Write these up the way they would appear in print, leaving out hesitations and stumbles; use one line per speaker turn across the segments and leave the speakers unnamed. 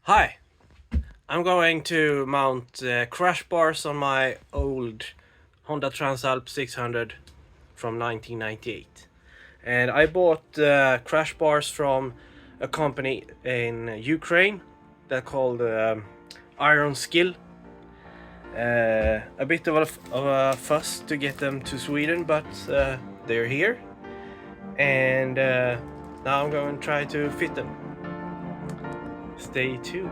Hi, I'm going to mount crash bars on my old Honda Transalp 600 from 1998. And I bought crash bars from a company in Ukraine that called Iron Skill. A bit of a fuss to get them to Sweden, but they're here. And now I'm going to try to fit them. Stay tuned.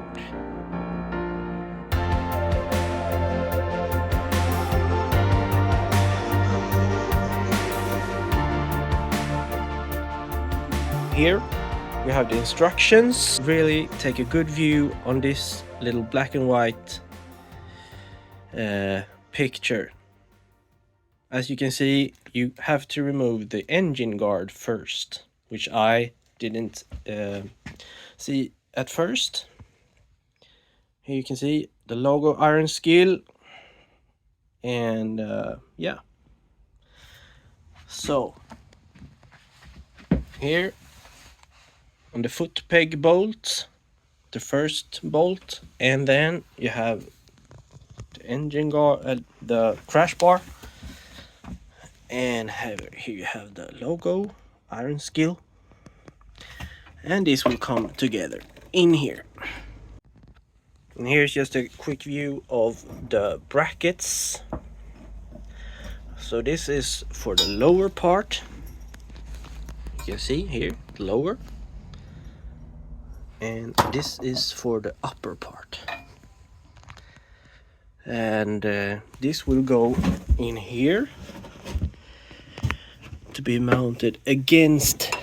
Here we have the instructions. Really take a good view on this little black and white picture. As you can see, you have to remove the engine guard first, which I didn't see at first. Here you can see the logo Iron Skill, and yeah. So here on the foot peg bolt, the first bolt, and then you have the engine guard, the crash bar, and here you have the logo Iron Skill, and this will come together in here. And here's just a quick view of the brackets. So this is for the lower part. You can see here, lower. And this is for the upper part. And this will go in here to be mounted against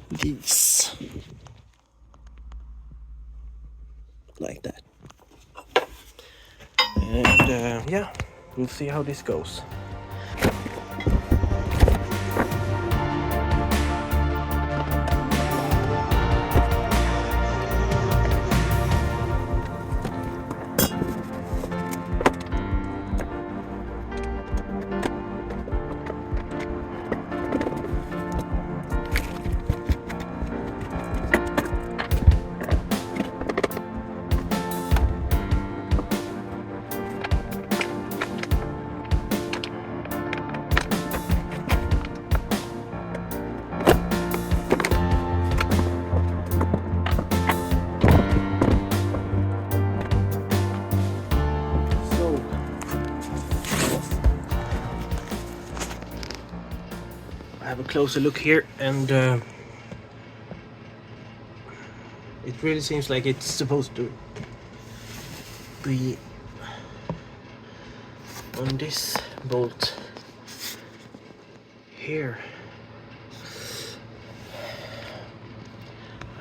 these. Like that. And yeah, we'll see how this goes. Have a closer look here, and it really seems like it's supposed to be on this bolt here.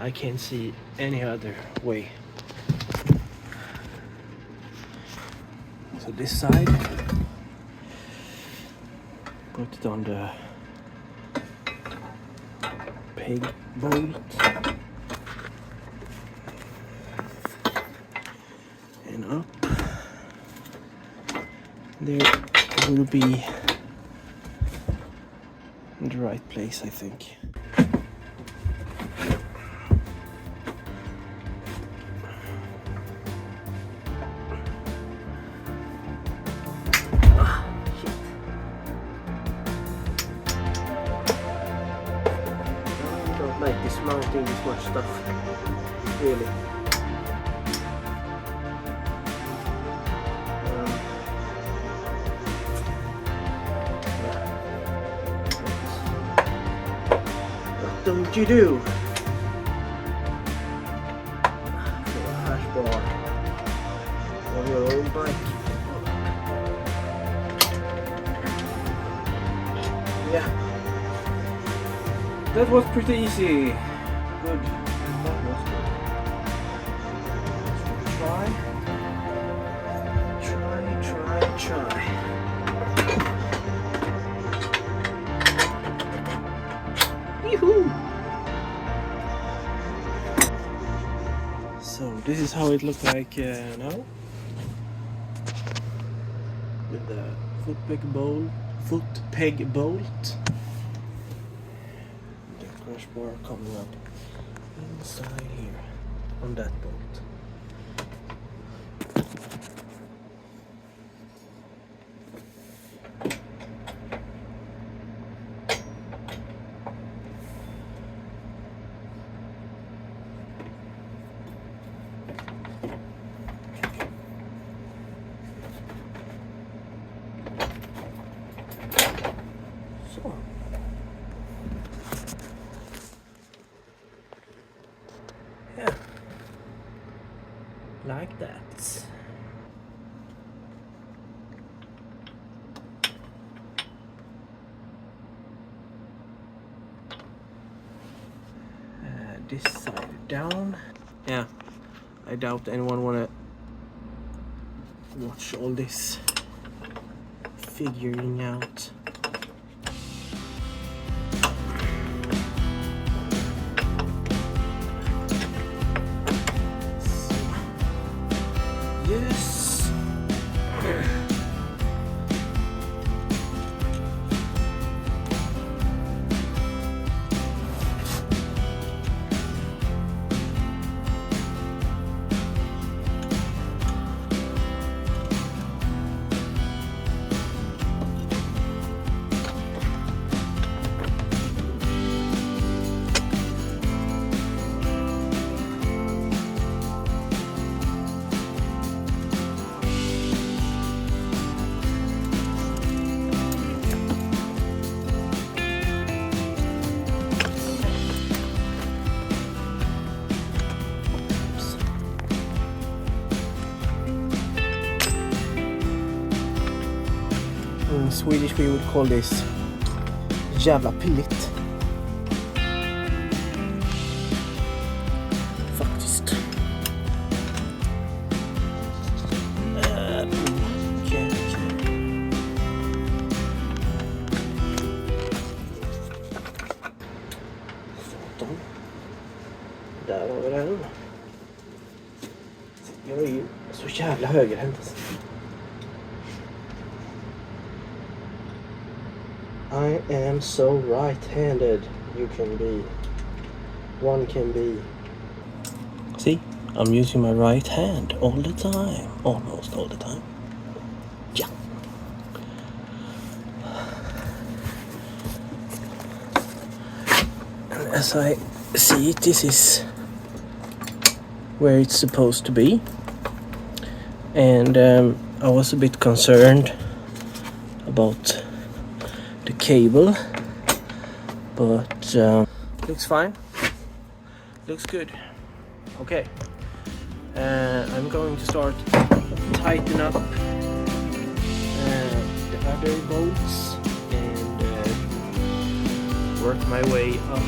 I can't see any other way. So this side, put it on the peg bolt, and up. There will be in the right place, I think. Like dismounting this much stuff, really. What don't you do? Crash bar on your own bike. Yeah. That was pretty easy. Good. That was good. Try. Yoo-hoo! So this is how it looks like now. With the foot peg bolt. Crash bar coming up inside here on that bolt. Yeah, like that. This side down. Yeah, I doubt anyone wanna watch all this figuring out. Yes. In Swedish we would call this jävla pilligt. Faktiskt. Okay. Satan. Där har vi den. Jag är ju så jävla högerhänt. I am so right-handed. You can be. One can be. See, I'm using my right hand all the time. Almost all the time. Yeah. And as I see it, this is where it's supposed to be. And I was a bit concerned about the cable, but looks fine, looks good. Okay, I'm going to start tighten up the other bolts and work my way up.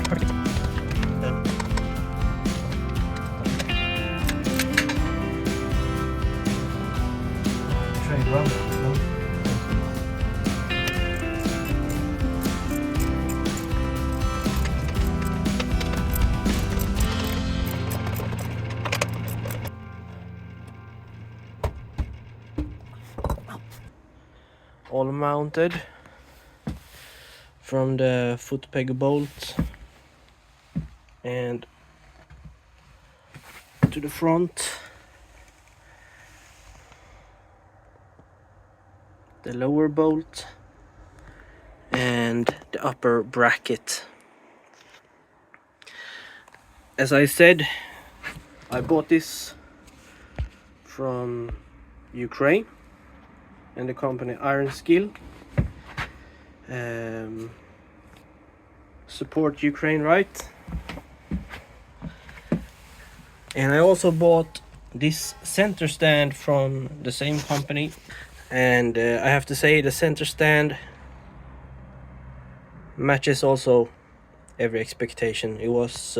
Perfect. Try to run it. All mounted from the foot peg bolt and to the front, the lower bolt and the upper bracket. As I said, I bought this from Ukraine and the company Iron Skill. Support Ukraine, right? And I also bought this center stand from the same company, and I have to say the center stand matches also every expectation. It was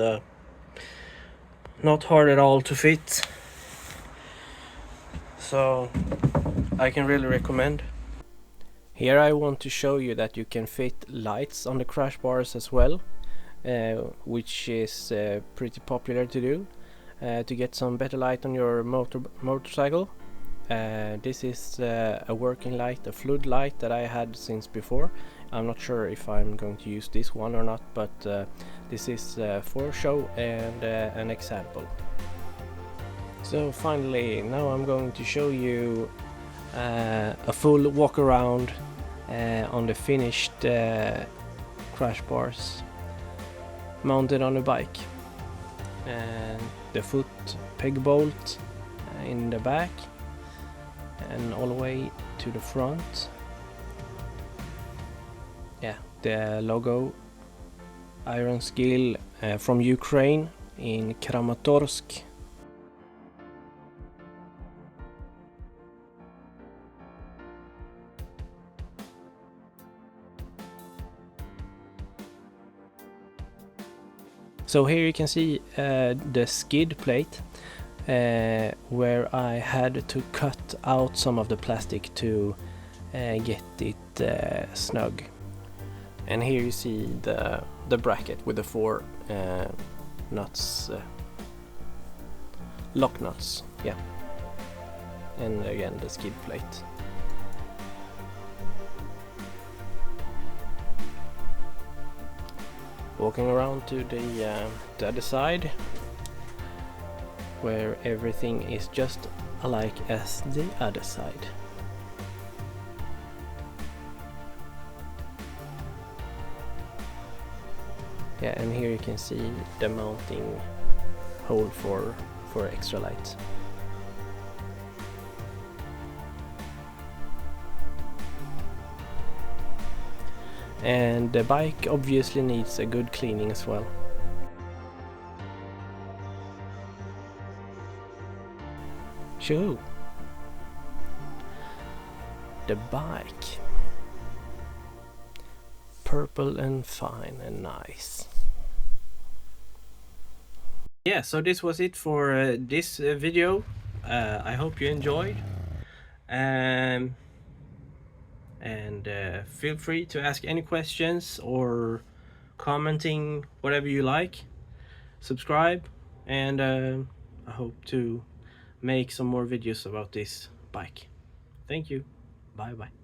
not hard at all to fit, so I can really recommend. Here I want to show you that you can fit lights on the crash bars as well, which is pretty popular to do, to get some better light on your motorcycle. This is a working light, a flood light that I had since before. I'm not sure if I'm going to use this one or not, but this is for show and an example. So finally, now I'm going to show you a full walk around on the finished crash bars mounted on a bike, and the foot peg bolt in the back and all the way to the front. Yeah, the logo Iron Skill from Ukraine in Kramatorsk. So here you can see the skid plate where I had to cut out some of the plastic to get it snug. And here you see the bracket with the 4 nuts, lock nuts, yeah. And again the skid plate. Walking around to the other side, where everything is just alike as the other side. Yeah, and here you can see the mounting hole for extra light. And the bike obviously needs a good cleaning as well. Shoo! The bike. Purple and fine and nice. Yeah, so this was it for this video. I hope you enjoyed. And feel free to ask any questions or commenting, whatever you like. Subscribe, and I hope to make some more videos about this bike. Thank you. Bye bye.